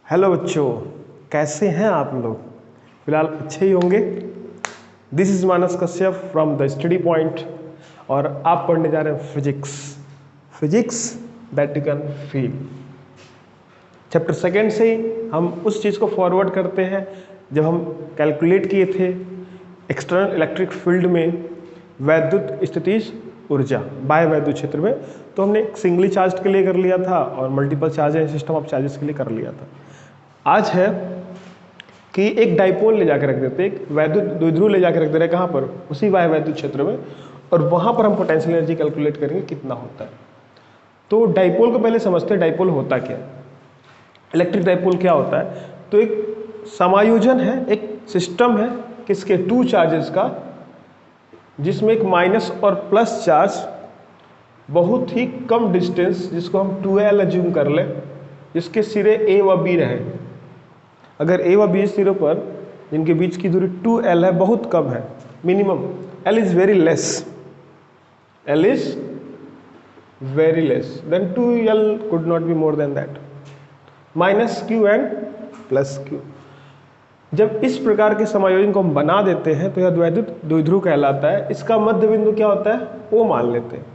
Hello बच्चों, कैसे हैं आप लोग? फिलहाल अच्छे ही होंगे। This is Manas Kashyap from the study point और आप पढ़ने जा रहे हैं physics that you can feel. Chapter second से ही हम उस चीज़ को फॉरवर्ड करते हैं जब हम कैलकुलेट किए थे एक्सटर्नल इलेक्ट्रिक फील्ड में वैद्युत स्थितिज ऊर्जा बाह्य वैद्युत क्षेत्र में। तो हमने एक सिंगली चार्ज के लिए कर लिया था और multiple charge and system of charges के लिए कर लिया था। आज है कि एक डाइपोल ले जाकर रख देते, एक वैद्युत द्विध्रुव ले जाकर रख दे रहे, कहाँ पर? उसी बाह्य वैद्युत क्षेत्र में, और वहाँ पर हम पोटेंशियल एनर्जी कैलकुलेट करेंगे कितना होता है। तो डाइपोल को पहले समझते हैं, डाइपोल होता क्या है, इलेक्ट्रिक डाइपोल क्या होता है। तो एक समायोजन है, एक सिस्टम है किसके? टू चार्जेस का, जिसमें एक माइनस और प्लस चार्ज बहुत ही कम डिस्टेंस, जिसको हम 2L अज्यूम कर लें, जिसके सिरे A व B रहे। अगर A व B सिरों पर जिनके बीच की दूरी 2L है, बहुत कम है, minimum L is very less, L is very less than 2L could not be more than that, minus Q and plus Q। जब इस प्रकार के समायोजन को हम बना देते हैं तो यह वैद्युत द्विध्रुव कहलाता है। इसका मध्य बिंदु क्या होता है? O मान लेते हैं।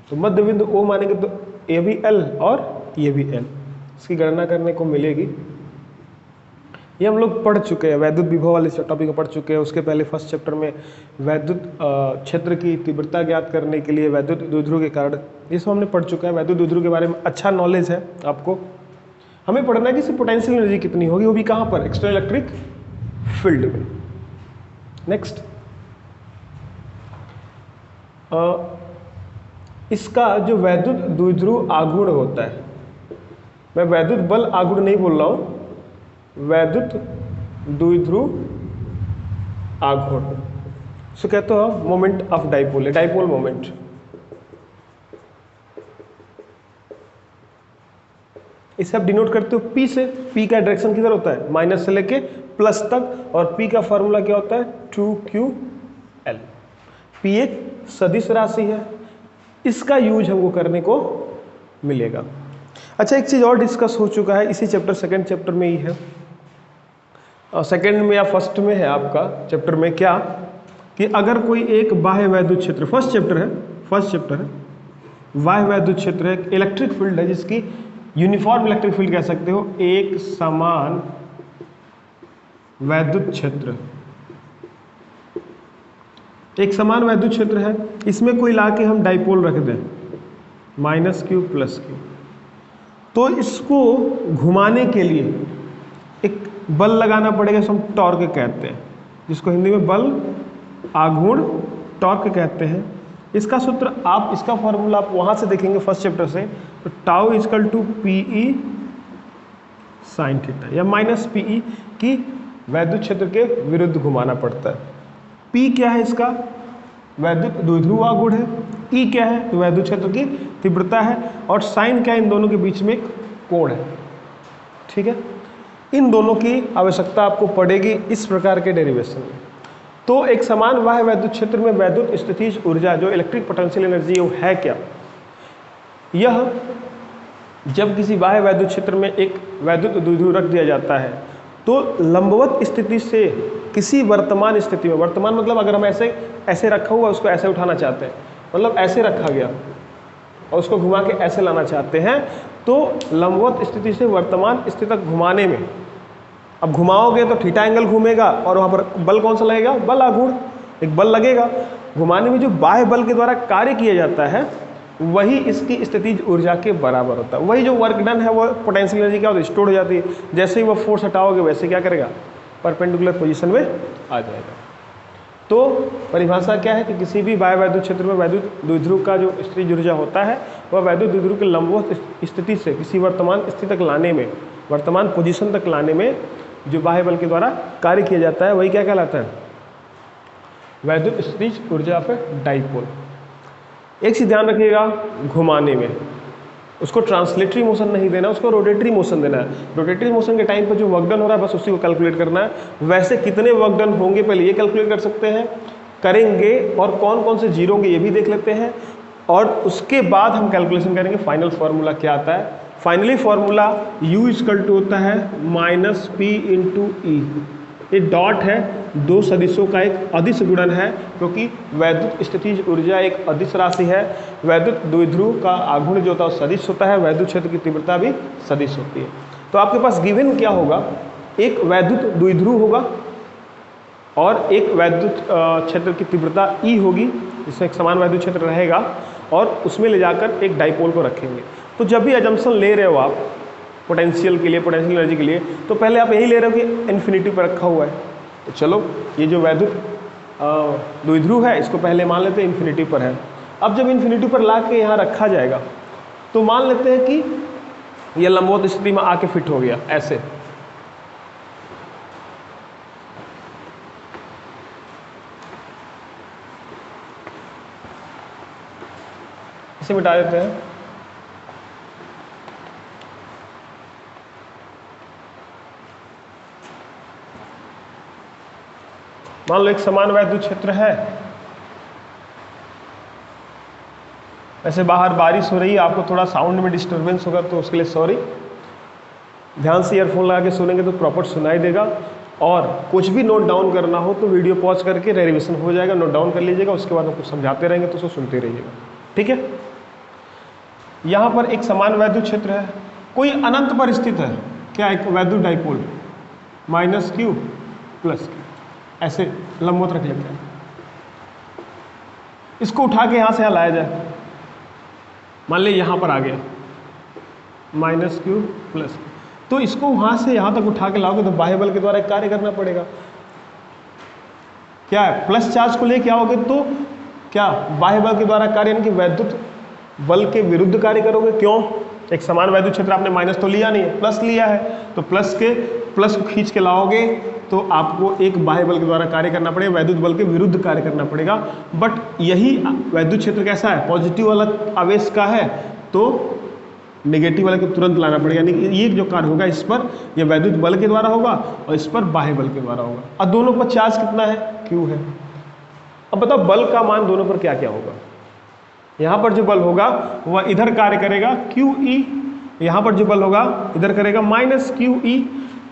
तो मध्य बिंदु O मानेंगे तो ये भी L और ये भी L, इसकी गणना करने को मिलेगी। ये हम लोग पढ़ चुके हैं, वैद्युत विभव वाले टॉपिक को पढ़ चुके हैं। उसके पहले फर्स्ट चैप्टर में वैद्युत क्षेत्र की तीव्रता ज्ञात करने के लिए वैद्युत द्विध्रुव के कारण, ये सब हमने पढ़ चुका है। वैद्युत द्विध्रुव के बारे में अच्छा नॉलेज है आपको। हमें पढ़ना है कि इसकी पोटेंशियल एनर्जी कितनी होगी, वो भी कहाँ पर? एक्सटर्नल इलेक्ट्रिक फील्ड में। नेक्स्ट, इसका जो वैद्युत द्विध्रुव आघूर्ण होता है, मैं वैद्युत बल आघूर्ण नहीं बोल रहा हूं, वैद्युत द्विध्रुव आघूर्ण सो कहते हो moment of dipole, dipole moment. इसे आप डिनोट करते हो P से। P का डायरेक्शन किधर होता है? माइनस से लेके प्लस तक, और P का फॉर्मूला क्या होता है? 2QL। P एक सदिश राशि है, इसका यूज हमको करने को मिलेगा। अच्छा, एक चीज और डिस्कस हो चुका है इसी चैप्टर, सेकंड चैप्टर में ही है, और सेकंड में या फर्स्ट में है आपका चैप्टर में, क्या कि अगर कोई एक बाह्य वैद्युत क्षेत्र, फर्स्ट चैप्टर है, बाह्य वैद्युत क्षेत्र एक इलेक्ट्रिक फील्ड है जिसकी यूनिफॉर्म इलेक्ट्रिक फील्ड कह सकते हो, एक समान वैद्युत क्षेत्र, एक समान वैद्युत क्षेत्र है, इसमें कोई लाके हम डाइपोल रख दें माइनस Q प्लस Q, तो इसको घुमाने के लिए एक बल लगाना पड़ेगा, जिसको हम टॉर्क कहते हैं, जिसको हिंदी में बल आघूर्ण टॉर्क कहते हैं। इसका सूत्र आप, इसका फॉर्मूला आप वहां से देखेंगे फर्स्ट चैप्टर से, तो tau is equal to PE sine theta, या माइनस PE की वैद्युत क्षेत्र के विरुद्ध घुमाना पड़ता है। P क्या है? इसका वैद्युत द्विध्रुव आघूर्ण है। E क्या है? तो वैद्युत क्षेत्र की तीव्रता है। और साइन क्या है? इन दोनों के बीच में एक कोण है। ठीक है, इन दोनों की आवश्यकता आपको पड़ेगी इस प्रकार के डेरिवेशन में। तो एक समान बाह्य वैद्युत क्षेत्र में वैद्युत स्थितिज ऊर्जा, जो इलेक्ट्रिक पोटेंशियल एनर्जी, वो है क्या? यह जब किसी बाह्य वैद्युत क्षेत्र में एक वैद्युत द्विध्रुव रख दिया जाता है तो लंबवत स्थिति से किसी वर्तमान स्थिति में, वर्तमान मतलब अगर हम ऐसे रखा हुआ उसको ऐसे उठाना चाहते हैं, मतलब ऐसे रखा गया और उसको घुमा के ऐसे लाना चाहते हैं, तो लंबवत स्थिति से वर्तमान स्थिति तक घुमाने में, अब घुमाओगे तो थीटा एंगल घूमेगा और वहाँ पर बल कौन सा लगेगा? बल आघूर्ण, एक बल लगेगा। घुमाने में जो बाह्य बल के द्वारा कार्य किया जाता है वही इसकी स्थितिज ऊर्जा के बराबर होता है। वही जो वर्क डन है वो पोटेंशियल एनर्जी क्या होती है? स्टोर हो जाती है। जैसे ही वो फोर्स हटाओगे वैसे क्या करेगा? परपेंडिकुलर पोजीशन में आ जाएगा। तो परिभाषा क्या है कि किसी भी बाह्य वैद्युत क्षेत्र में वैद्युत द्विध्रुव का जो स्थितिज ऊर्जा होता है वह वैद्युत द्विध्रुव के लंबवत स्थिति से किसी वर्तमान स्थिति तक लाने में, वर्तमान पोजीशन तक लाने में जो बाह्य बल के द्वारा कार्य किया जाता है वही क्या कहलाता है? वैद्युत स्थितिज ऊर्जा पे डाइपोल। एक चीज ध्यान रखिएगा, घुमाने में उसको ट्रांसलेटरी मोशन नहीं देना, उसको रोटेटरी मोशन देना है। रोटेटरी मोशन के टाइम पर जो वर्क डन हो रहा है बस उसी को कैलकुलेट करना है। वैसे कितने वर्क डन होंगे पहले ये कैलकुलेट कर सकते हैं, करेंगे, और कौन कौन से जीरो होंगे ये भी देख लेते हैं, और उसके बाद हम कैलकुलेशन करेंगे फाइनल फार्मूला क्या आता है। Finally formula U equal to होता है माइनस पी इंटू ई। ये डॉट है, दो सदिशों का एक अदिश गुणन है, क्योंकि वैद्युत स्थितिज ऊर्जा एक अदिश राशि है। वैद्युत द्विध्रुव का आघूर्ण जो होता है सदिश होता है, वैद्युत क्षेत्र की तीव्रता भी सदिश होती है। तो आपके पास गिवन क्या होगा, एक वैद्युत द्विध्रुव होगा और एक वैद्युत क्षेत्र की तीव्रता E होगी, जिसमें एक समान वैद्युत क्षेत्र रहेगा, और उसमें ले जाकर एक डाइपोल को रखेंगे। तो जब भी अजम्पशन ले रहे हो आप पोटेंशियल के लिए, पोटेंशियल एनर्जी के लिए, तो पहले आप यही ले रहे हो कि इन्फिनिटी पर रखा हुआ है। तो चलो ये जो वैद्युत द्विध्रुव है इसको पहले मान लेते हैं इन्फिनिटी पर है। अब जब इन्फिनिटी पर ला के यहाँ रखा जाएगा तो मान लेते हैं कि यह लंबवत स्थिति में आके फिट हो गया ऐसे। इसे मिटा देते हैं। मान लो एक समान वैद्युत क्षेत्र है, वैसे बाहर बारिश हो रही है, आपको थोड़ा साउंड में डिस्टरबेंस होगा तो उसके लिए सॉरी। ध्यान से ईयरफोन लगा के सुनेंगे तो प्रॉपर सुनाई देगा, और कुछ भी नोट डाउन करना हो तो वीडियो पॉज करके डेरिवेशन हो जाएगा, नोट डाउन कर लीजिएगा, उसके बाद हम कुछ समझाते रहेंगे तो उसको सुनते रहिएगा, ठीक है। यहाँ पर एक समान वैद्युत क्षेत्र है, कोई अनंत पर स्थित है, क्या एक वैद्युत dipole minus Q plus Q, ऐसे लंबवत रख लेते हैं। इसको उठा के यहाँ से यहाँ लाया जाए, मान लीजिए यहाँ पर आ गया माइनस क्यू प्लस क्यू, तो इसको वहाँ से यहाँ तक उठा के लाओगे तो बाह्य बल के द्वारा एक कार्य करना पड़ेगा। क्या है, प्लस चार्ज को लेके आओगे तो क्या बाह्य बल के द्वारा कार्य, यानी कि वैद्युत बल के विरुद्ध कार्य करोगे। क्यों, एक समान वैद्युत क्षेत्र आपने माइनस तो लिया नहीं है, प्लस लिया है, तो प्लस को खींच के लाओगे तो आपको एक बाह्य बल के द्वारा कार्य करना पड़ेगा, वैद्युत बल के विरुद्ध कार्य करना पड़ेगा। बट यही वैद्युत क्षेत्र कैसा है, पॉजिटिव वाला आवेश का है, तो नेगेटिव वाले को तुरंत लाना पड़ेगा, यानी कि ये जो कार्य होगा इस पर ये वैद्युत बल के द्वारा होगा और इस पर बाह्य बल के द्वारा होगा। और दोनों पर चार्ज कितना है, Q है। अब बताओ बल का मान दोनों पर क्या क्या होगा। यहाँ पर जो बल होगा वह इधर कार्य करेगा QE, यहाँ पर जो बल होगा इधर करेगा माइनस QE।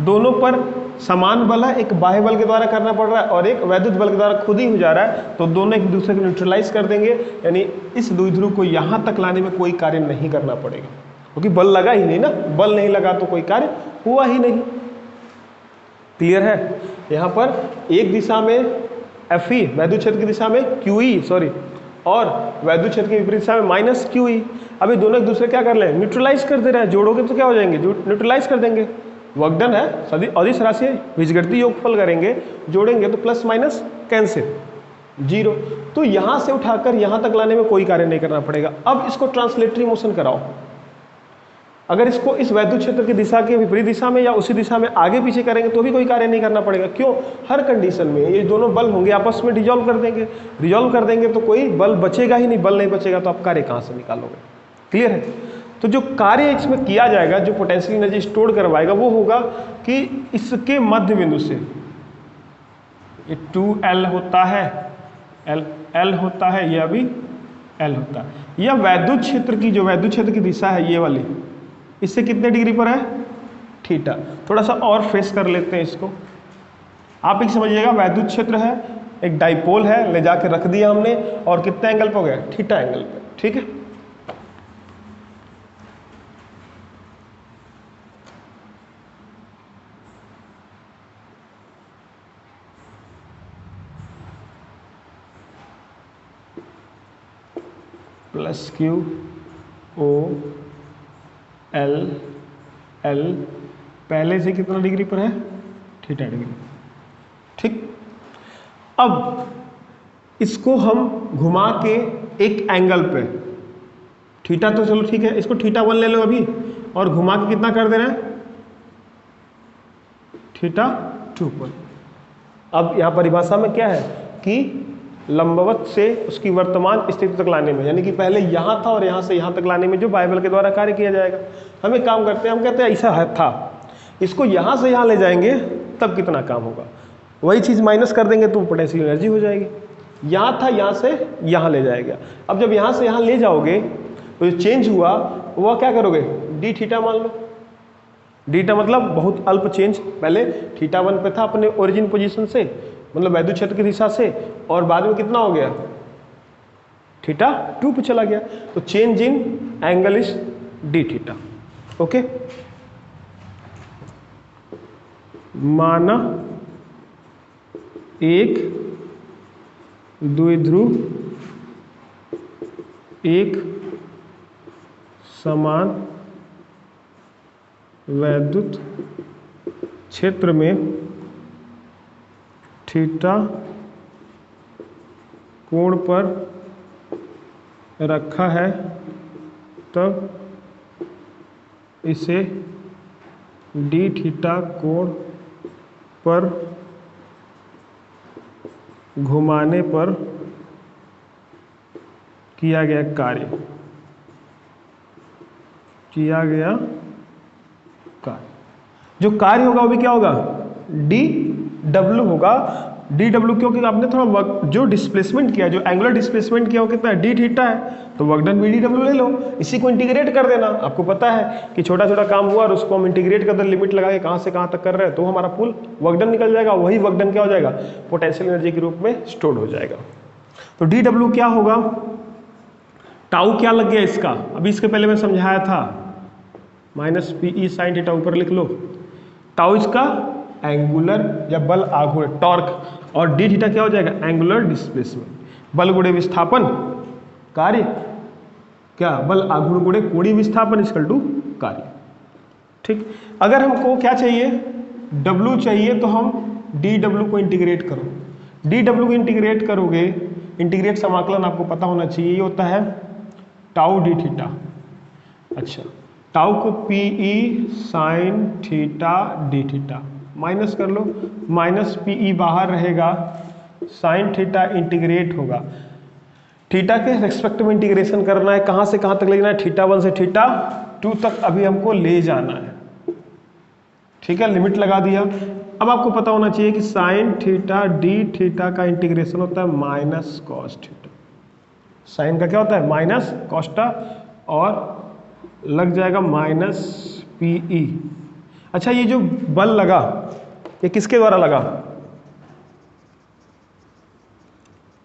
दोनों पर समान बल है, एक बाह्य बल के द्वारा करना पड़ रहा है और एक वैद्युत बल के द्वारा खुद ही हो जा रहा है, तो दोनों एक दूसरे को न्यूट्रलाइज कर देंगे, यानी इस द्विध्रुव को यहाँ तक लाने में कोई कार्य नहीं करना पड़ेगा, क्योंकि बल लगा ही नहीं ना, बल नहीं लगा तो कोई कार्य हुआ ही नहीं। क्लियर है। यहाँ पर एक दिशा में FE वैद्युत क्षेत्र की दिशा में QE और वैद्युत क्षेत्र की विपरीत दिशा में माइनस QE। अभी दोनों एक दूसरे क्या कर रहे हैं, न्यूट्रलाइज कर दे रहे हैं। जोड़ोगे तो क्या हो जाएंगे, न्यूट्रलाइज कर देंगे। वर्कडन है, सदी अदिश राशि है, बीजगणितीय योगफल करेंगे, जोड़ेंगे तो प्लस माइनस कैंसिल 0। तो यहाँ से उठाकर यहाँ तक लाने में कोई कार्य नहीं करना पड़ेगा। अब इसको ट्रांसलेटरी मोशन कराओ। अगर इसको इस वैद्युत क्षेत्र की दिशा के विपरीत दिशा में या उसी दिशा में आगे पीछे करेंगे तो भी कोई कार्य नहीं करना पड़ेगा। क्यों, हर कंडीशन में ये दोनों बल होंगे आपस में डिजॉल्व कर देंगे। डिजॉल्व कर देंगे तो कोई बल बचेगा ही नहीं, बल नहीं बचेगा तो आप कार्य कहाँ से निकालोगे। क्लियर है। तो जो कार्य इसमें किया जाएगा, जो पोटेंशियल एनर्जी स्टोर करवाएगा, वो होगा कि इसके मध्य बिंदु से ये 2L होता है, L होता है, यह भी L होता है। यह वैद्युत क्षेत्र की, जो वैद्युत क्षेत्र की दिशा है ये वाली, इससे कितने डिग्री पर है, थीटा। थोड़ा सा और फेस कर लेते हैं इसको। आप एक समझिएगा, वैद्युत क्षेत्र है, एक डाइपोल है, ले जाके रख दिया हमने, और कितने एंगल पे हो गया, थीटा एंगल पे। ठीक है। Plus Q O L L पहले से कितना डिग्री पर है, थीटा डिग्री। ठीक। अब इसको हम घुमा के एक एंगल पे, थीटा तो चलो ठीक है, इसको θ1 ले लो अभी, और घुमा के कितना कर देना है, θ2 पर। अब यहाँ परिभाषा में क्या है कि लंबवत से उसकी वर्तमान स्थिति तक लाने में, यानी कि पहले यहाँ था और यहाँ से यहाँ तक लाने में जो बाह्य बल के द्वारा कार्य किया जाएगा। हम एक काम करते हैं, हम कहते हैं ऐसा है था, इसको यहाँ से यहाँ ले जाएंगे तब कितना काम होगा, वही चीज़ माइनस कर देंगे तो पोटेंशियल एनर्जी हो जाएगी। यहाँ था, यहाँ से यहाँ ले जाएगा। अब जब यहाँ से यहाँ ले जाओगे तो जो चेंज हुआ वह क्या करोगे, डी थीटा मान लो। डी थीटा मतलब बहुत अल्प चेंज, पहले थीटा 1 पे था अपने ओरिजिन पोजीशन से, मतलब वैद्युत क्षेत्र की दिशा से, और बाद में कितना हो गया, थीटा 2 पे चला गया, तो change in angle is D theta. Okay, माना एक द्विध्रुव एक समान वैद्युत क्षेत्र में थीटा कोण पर रखा है, तब इसे डी थीटा कोण पर घुमाने पर किया गया कार्य जो कार्य होगा वो भी क्या होगा, डी डब्ल्यू होगा। डी डब्ल्यू क्योंकि आपने थोड़ा वर्क जो डिस्प्लेसमेंट किया, जो एंगुलर डिस्प्लेसमेंट किया वो कितना है, डी थीटा है, तो वर्क डन भी डी डब्ल्यू ले लो, इसी को इंटीग्रेट कर देना। आपको पता है कि छोटा छोटा काम हुआ और उसको हम इंटीग्रेट कर दे, लिमिट लगा के कहाँ से कहाँ तक कर रहे हैं, तो हमारा फुल वर्क डन निकल जाएगा। वही वर्क डन क्या हो जाएगा, पोटेंशियल एनर्जी के रूप में स्टोर हो जाएगा। तो डी डब्ल्यू क्या होगा, टाउ क्या लग गया इसका, अभी इसके पहले मैं समझाया था, minus P E sine theta, ऊपर लिख लो। टाउ इसका एंगुलर या बल आघूर्ण टॉर्क, और डी थीटा क्या हो जाएगा, एंगुलर डिस्प्लेसमेंट, बल गुणे विस्थापन कार्य, क्या बल आघूर्ण गुणे कोणीय विस्थापन इक्वल टू कार्य। ठीक, अगर हमको क्या चाहिए, डब्ल्यू चाहिए, तो हम डी डब्ल्यू को इंटीग्रेट करो। डी डब्ल्यू को इंटीग्रेट करोगे, इंटीग्रेट समाकलन आपको पता होना चाहिए, ये होता है टाउ डी थीटा। अच्छा, टाउ को P E sine theta D theta minus कर लो, माइनस पी ई बाहर रहेगा, साइन थीटा इंटीग्रेट होगा, थीटा के रेस्पेक्ट में इंटीग्रेशन करना है, कहाँ से कहाँ तक ले जाना है, थीटा 1 से थीटा 2 तक अभी हमको ले जाना है। ठीक है, लिमिट लगा दिया। अब आपको पता होना चाहिए कि साइन थीटा डी थीटा का इंटीग्रेशन होता है माइनस कॉस थीटा। साइन का क्या होता है, माइनस कॉस्टा, और लग जाएगा माइनस पी ई। अच्छा, ये जो बल लगा ये किसके द्वारा लगा,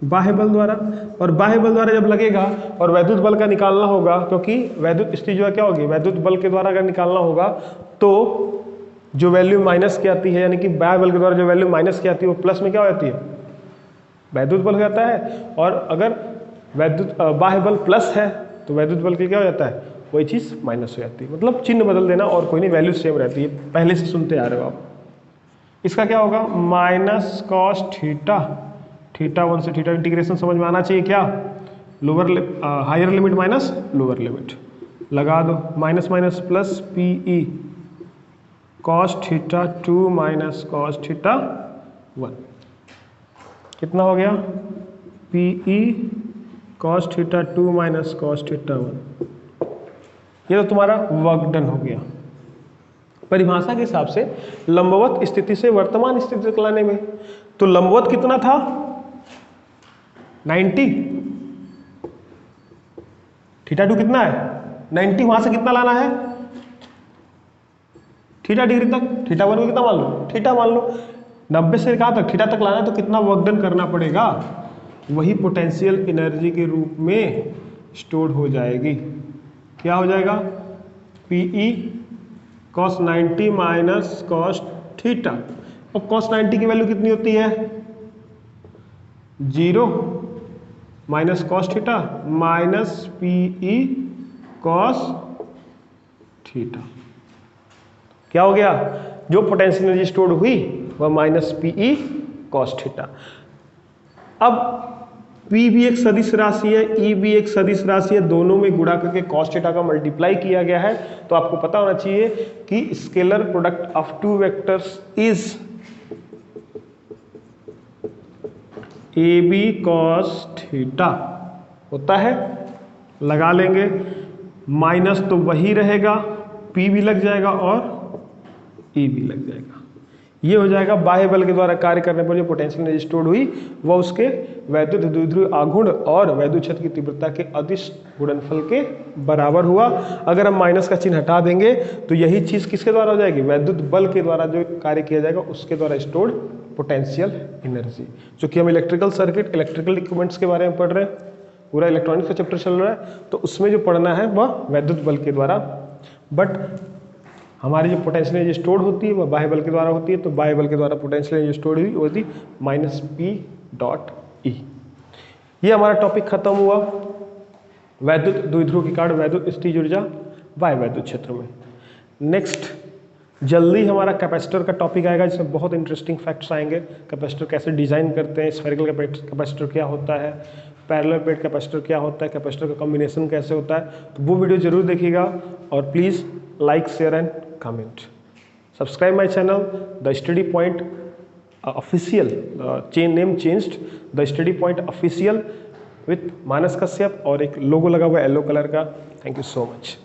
बाह्य बल द्वारा। और बाह्य बल द्वारा जब लगेगा और वैद्युत बल का निकालना होगा, क्योंकि वैद्युत स्थिति जो है क्या होगी, वैद्युत बल के द्वारा अगर निकालना होगा तो जो वैल्यू माइनस की आती है, यानी कि बाह्य बल के द्वारा जो वैल्यू माइनस की आती है वो प्लस में क्या हो जाती है, वैद्युत बल हो जाता है। और अगर वैद्युत बाह्य बल प्लस है तो वैद्युत बल के क्या हो जाता है, वही चीज़ माइनस हो जाती है। मतलब चिन्ह बदल देना और कोई नहीं, वैल्यू सेम रहती है, पहले से सुनते आ रहे हो आप। इसका क्या होगा, माइनस कॉस थीटा, थीटा 1 से थीटा, इंटीग्रेशन समझ में आना चाहिए क्या, lower higher limit minus lower limit लगा दो, minus minus plus P E cos theta 2 minus cos theta 1, कितना हो गया, P E cos theta 2 minus cos theta 1। ये तो तुम्हारा वर्क डन हो गया। परिभाषा के हिसाब से लंबवत स्थिति से वर्तमान स्थिति तक लाने में, तो लंबवत कितना था 90, थीटा 2 कितना है 90, वहां से कितना लाना है थीटा डिग्री तक, थीटा 1 को कितना मान लो, थीटा मान लो, 90 से कहाँ तक, थीटा तक लाना है, तो कितना वर्क डन करना पड़ेगा, वही पोटेंशियल एनर्जी के रूप में स्टोर हो जाएगी। क्या हो जाएगा, P E cos 90 minus cos theta, और कॉस 90 की वैल्यू कितनी होती है 0 minus cos theta minus P E cos theta. क्या हो गया, जो पोटेंशियल एनर्जी स्टोर हुई वह minus P E cos theta. अब P भी एक सदिश राशि है, E भी एक सदिश राशि है, दोनों में गुणा करके cos थीटा का मल्टीप्लाई किया गया है। तो आपको पता होना चाहिए कि scalar product of two vectors is AB cos theta होता है, लगा लेंगे, माइनस तो वही रहेगा, P भी लग जाएगा और E भी लग जाएगा। ये हो जाएगा बाह्य बल के द्वारा कार्य करने पर जो पोटेंशियल एनर्जी स्टोर्ड हुई वह उसके वैद्युत द्विध्रुवीय आघूर्ण और वैद्युत क्षेत्र की तीव्रता के अदिश गुणनफल के बराबर हुआ। अगर हम माइनस का चिन्ह हटा देंगे तो यही चीज किसके द्वारा हो जाएगी, वैद्युत बल के द्वारा जो कार्य किया जाएगा उसके द्वारा स्टोर्ड पोटेंशियल एनर्जी। जो कि हम इलेक्ट्रिकल सर्किट, इलेक्ट्रिकल इक्विपमेंट्स के बारे में पढ़ रहे हैं, पूरा इलेक्ट्रॉनिक्स का चैप्टर चल रहा है, तो उसमें जो पढ़ना है वह वैद्युत बल के द्वारा। बट हमारी जो पोटेंशियल एनर्जी स्टोर्ड होती है वह बाह्य बल के द्वारा होती है, तो बाह्य बल के द्वारा पोटेंशियल एनर्जी स्टोर्ड हुई वो थी -P.E। ये हमारा टॉपिक खत्म हुआ वैद्युत द्विध्रुव के कारण वैद्युत स्थितिज ऊर्जा बाह्य वैद्युत क्षेत्र में। नेक्स्ट जल्दी हमारा कैपेसिटर का टॉपिक आएगा जिसमें बहुत इंटरेस्टिंग फैक्ट्स आएंगे। कैपेसिटर कैसे डिजाइन करते हैं, स्फेरिकल कैपेसिटर क्या होता है, पैरेलल प्लेट कैपेसिटर क्या होता है, कैपेसिटर का कॉम्बिनेशन कैसे होता है, तो वो वीडियो जरूर देखिएगा। और please like, share and comment, subscribe my channel the study point official, name changed the study point official with Manas Kashyap, और एक लोगो लगा हुआ है येलो कलर का। Thank you so much.